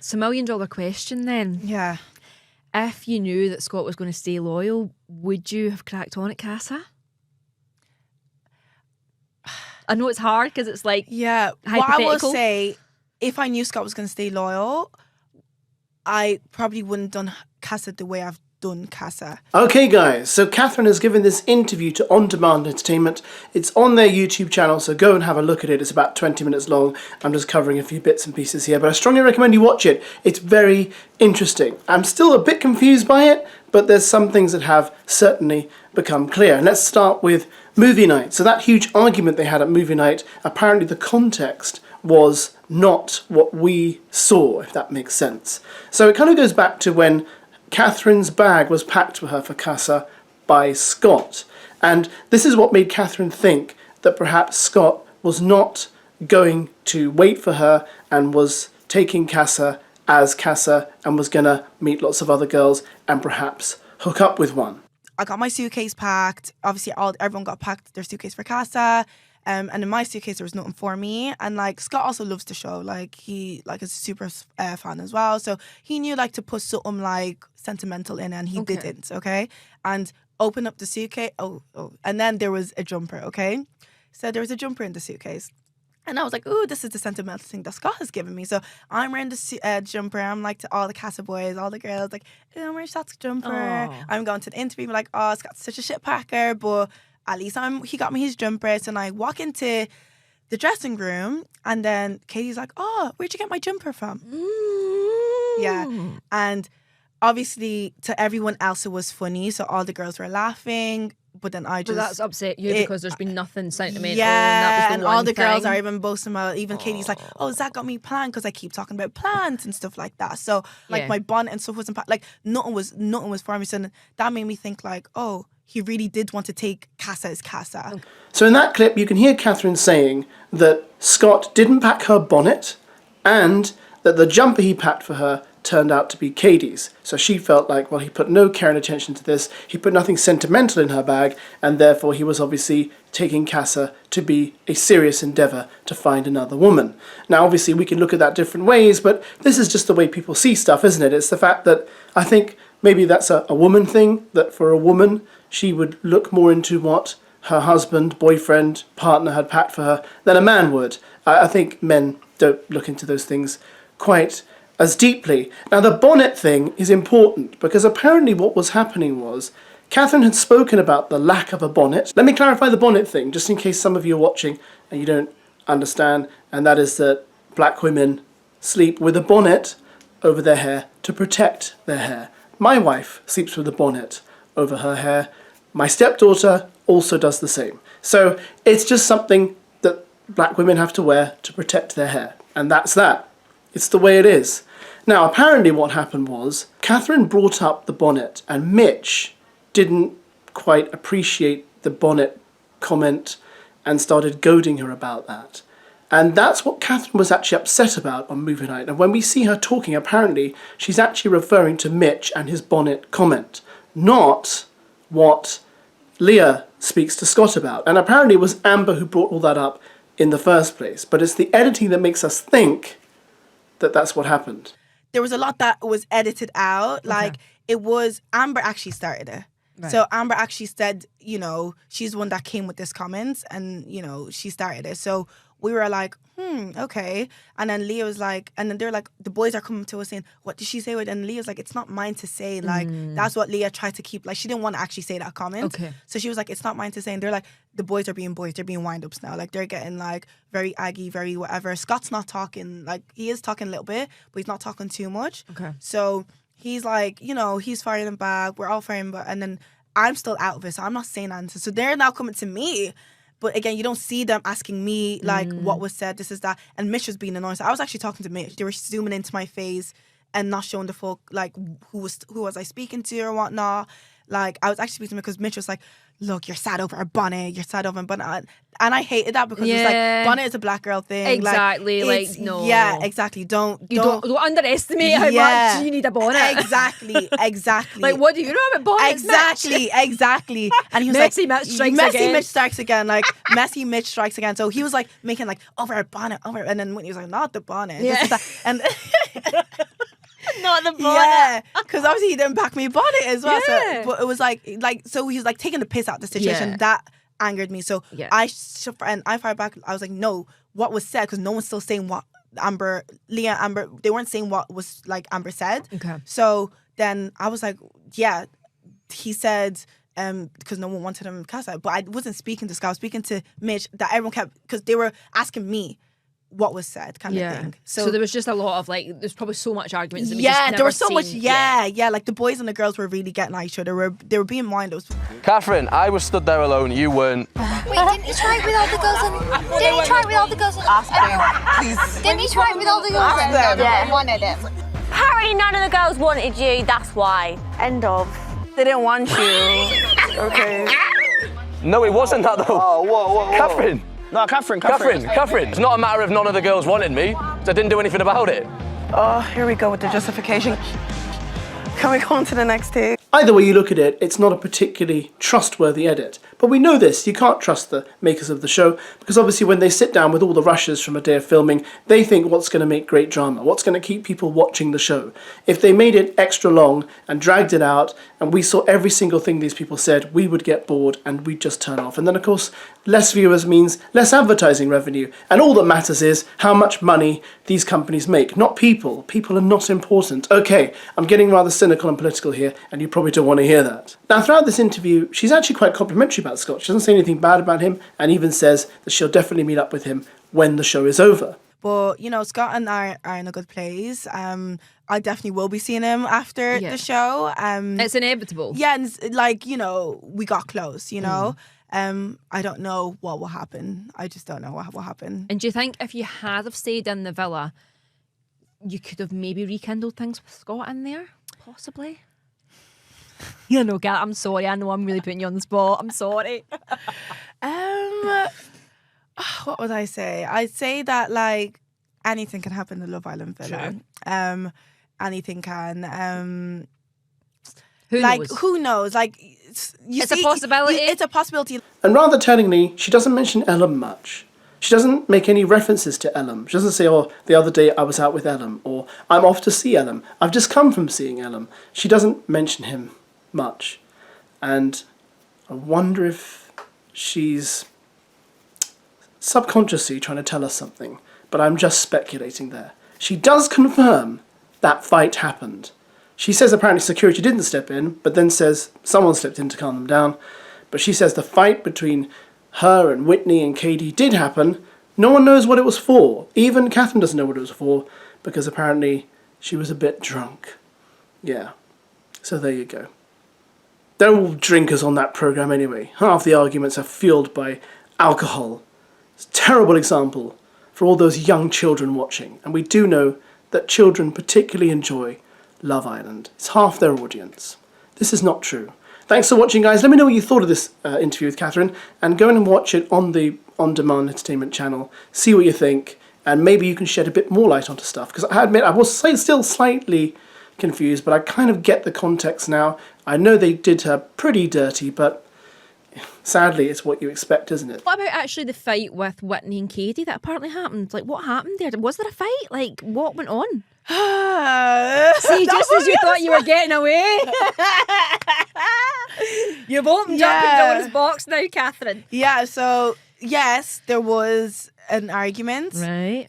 It's a $1 million question then. Yeah. If you knew that Scott was going to stay loyal, would you have cracked on at Casa? I know it's hard because it's like Yeah. What I will say, if I knew Scott was going to stay loyal, I probably wouldn't have done Casa the way I've done Casa. Okay, guys, so Catherine has given this interview to On Demand Entertainment. It's on their YouTube channel, so go and have a look at it. It's about 20 minutes long. I'm just covering a few bits and pieces here, but I strongly recommend you watch it. It's very interesting. I'm still a bit confused by it, but there's some things that have certainly become clear. And let's start with movie night. So that huge argument they had at movie night, apparently the context was not what we saw, if that makes sense. So it kind of goes back to when Catherine's bag was packed for her for Casa by Scott. And this is what made Catherine think that perhaps Scott was not going to wait for her and was taking Casa as Casa and was going to meet lots of other girls and perhaps hook up with one. I got my suitcase packed. Obviously, everyone got packed their suitcase for Casa. And in my suitcase, there was nothing for me. And like Scott also loves the show. Like he is a super fan as well. So he knew like to put something like sentimental in, and he didn't. Okay, and open up the suitcase. And then there was a jumper. Okay, so there was a jumper in the suitcase. And I was like, ooh, this is the sentimental thing that Scott has given me. So I'm wearing the jumper. I'm like to all the Casa boys, all the girls, like, ooh, I'm wearing Scott's jumper. Aww. I'm going to the interview, like, oh, Scott's such a shit packer, but at least he got me his jumper. So I walk into the dressing room, and then Katie's like, oh, where'd you get my jumper from? Yeah. And obviously to everyone else it was funny. So all the girls were laughing. But then I just... But that's upset you because there's been nothing sentimental. Yeah, and that was all the thing. girls are even boasting about... Even Katie's like, oh, Zach got me planned because I keep talking about plants and stuff like that. So, like, my bonnet and stuff wasn't... Like, nothing was for me. So that made me think, like, oh, he really did want to take Casa as Casa. Okay. So in that clip, you can hear Catherine saying that Scott didn't pack her bonnet and that the jumper he packed for her turned out to be Katie's. So she felt like, well, he put no care and attention to this. He put nothing sentimental in her bag, and therefore he was obviously taking Casa to be a serious endeavour to find another woman. Now, obviously, we can look at that different ways, but this is just the way people see stuff, isn't it? It's the fact that I think maybe that's a woman thing, that for a woman, she would look more into what her husband, boyfriend, partner had packed for her than a man would. I think men don't look into those things quite as deeply. Now, the bonnet thing is important because apparently what was happening was Catherine had spoken about the lack of a bonnet. Let me clarify the bonnet thing, just in case some of you are watching and you don't understand, and that is that black women sleep with a bonnet over their hair to protect their hair. My wife sleeps with a bonnet over her hair. My stepdaughter also does the same. So it's just something that black women have to wear to protect their hair. And that's that. It's the way it is. Now, apparently what happened was Catherine brought up the bonnet and Mitch didn't quite appreciate the bonnet comment and started goading her about that. And that's what Catherine was actually upset about on movie night. And when we see her talking, apparently she's actually referring to Mitch and his bonnet comment, not what Leah speaks to Scott about. And apparently it was Amber who brought all that up in the first place. But it's the editing that makes us think that that's what happened. There was a lot that was edited out. Like, it was... Amber actually started it. Right. So Amber actually said, you know, she's the one that came with this comment and, you know, she started it. So we were like, okay. And then Leah was like, and then they're like, the boys are coming to us saying, what did she say? And Leah's like, it's not mine to say. Like, that's what Leah tried to keep. Like, she didn't want to actually say that comment. Okay. So she was like, it's not mine to say. And they're like, the boys are being boys. They're being wind-ups now. Like, they're getting, like, very aggy, very whatever. Scott's not talking. Like, he is talking a little bit, but he's not talking too much. Okay. So he's like, you know, he's firing him back. We're all firing him back. And then I'm still out of it, so I'm not saying anything. So they're now coming to me. But again, you don't see them asking me, like, what was said, this is that. And Mitch was being annoying. So I was actually talking to Mitch. They were zooming into my face and not showing the full, like, who was I speaking to or whatnot. Like, I was actually speaking to him because Mitch was like, look, you're sad over a bonnet. You're sad over a bonnet. And I hated that because it's like, bonnet is a black girl thing. Exactly. Like, no. Yeah, exactly. Don't underestimate how much you need a bonnet. Exactly. Like, what do you know about bonnets, Exactly. And he was Messy like, Mitch strikes again. Like, messy Mitch strikes again. So he was like making like, over a bonnet, and then Whitney was like, not the bonnet. Yeah. And Not the bonnet. yeah, because obviously he didn't back me bonnet as well. Yeah. So, but it was like so he was like taking the piss out of the situation. Yeah. That angered me. So Yeah. I fired back. I was like, no, what was said? Because no one's still saying what Amber, they weren't saying what was like Amber said. Okay. So then I was like, yeah, he said. Because no one wanted him in Casa, but I wasn't speaking to Scott. I was speaking to Mitch. That everyone kept, because they were asking me what was said, kind of thing. So there was just a lot of like, there's probably so much arguments. That we yeah, just never there was so seen. much. Yeah. Like the boys and the girls were really getting at each other. They were being mindless. Catherine, I was stood there alone. You weren't. Wait, didn't you try it with all the girls? Didn't you try it with all the girls? Ask them, please. Didn't you try it with all the girls? Ask them. Yeah, wanted it. Apparently none of the girls wanted you, that's why. End of. They didn't want you. Okay. No, it wasn't that though. Oh, whoa. Catherine. No, Catherine. It's not a matter of none of the girls wanted me. I didn't do anything about it. Oh, here we go with the justification. Can we go on to the next take? Either way you look at it, it's not a particularly trustworthy edit. But we know this, you can't trust the makers of the show, because obviously when they sit down with all the rushes from a day of filming, they think what's going to make great drama, what's going to keep people watching the show. If they made it extra long and dragged it out, and we saw every single thing these people said, we would get bored and we'd just turn off. And then of course, less viewers means less advertising revenue. And all that matters is how much money these companies make, not people. People are not important. Okay, I'm getting rather cynical and political here, and you probably don't want to hear that. Now, throughout this interview, she's actually quite complimentary about Scott. She doesn't say anything bad about him, and even says that she'll definitely meet up with him when the show is over. But, you know, Scott and I are in a good place. I definitely will be seeing him after the show. It's inevitable. Yeah, and it's like, you know, we got close, you know. I don't know what will happen. I just don't know what will happen. And do you think if you had have stayed in the villa, you could have maybe rekindled things with Scott in there? Possibly? Yeah, no, Kat, I'm sorry. I know I'm really putting you on the spot. I'm sorry. What would I say? I'd say that, like, anything can happen in the Love Island villa. Sure. Anything can. Who knows? Who knows? Like, It's a possibility. It's a possibility. And rather tellingly, she doesn't mention Ellum much. She doesn't make any references to Ellum. She doesn't say, oh, the other day I was out with Ellum, or I'm off to see Ellum. I've just come from seeing Ellum. She doesn't mention him much. And I wonder if she's subconsciously trying to tell us something, but I'm just speculating there. She does confirm that fight happened. She says apparently security didn't step in, but then says someone slipped in to calm them down. But she says the fight between her and Whitney and Katie did happen. No one knows what it was for. Even Catherine doesn't know what it was for, because apparently she was a bit drunk. Yeah, so there you go. They're all drinkers on that programme anyway. Half the arguments are fueled by alcohol. It's a terrible example for all those young children watching. And we do know that children particularly enjoy Love Island. It's half their audience. This is not true. Thanks for watching, guys. Let me know what you thought of this interview with Catherine, and go in and watch it on the On Demand Entertainment channel. See what you think, and maybe you can shed a bit more light onto stuff. Because I admit, I was still slightly confused, but I kind of get the context now. I know they did her pretty dirty, but sadly, it's what you expect, isn't it? What about actually the fight with Whitney and Katie that apparently happened? Like, what happened there? Was there a fight? Like, what went on? See, just as you thought you were getting away. You've opened up Pandora's box now, Catherine. Yeah, so, yes, there was an argument. Right.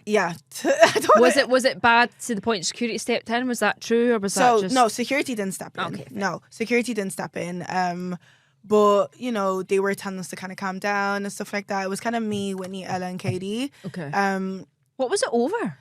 Yeah. I don't Was it bad to the point security stepped in? Was that true, or was that just... No, security didn't step in. Okay, no, security didn't step in. But, you know, they were telling us to kind of calm down and stuff like that. It was kind of me, Whitney, Ella, and Katie. Okay. What was it over?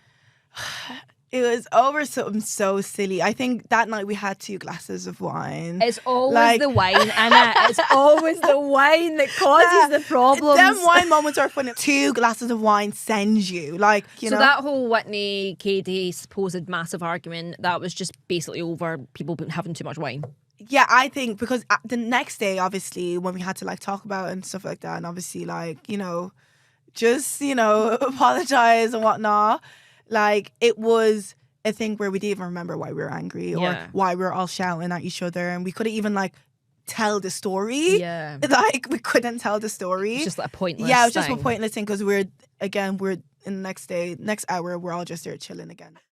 It was over something so silly. I think that night we had 2 glasses of wine. It's always the wine, Anna. It's always the wine that causes the problems. Them wine moments are funny. 2 glasses of wine sends you. Like, you know. So that whole Whitney, Katie supposed massive argument, that was just basically over people having too much wine. Yeah, I think because the next day, obviously, when we had to like talk about it and stuff like that, and obviously like, you know, just, you know, apologize and whatnot. Like it was a thing where we didn't even remember why we were angry or why we were all shouting at each other, and we couldn't even like tell the story. Yeah. Like we couldn't tell the story. It's just like a pointless Yeah, it was just a thing. pointless thing because we're in the next hour, we're all just there chilling again.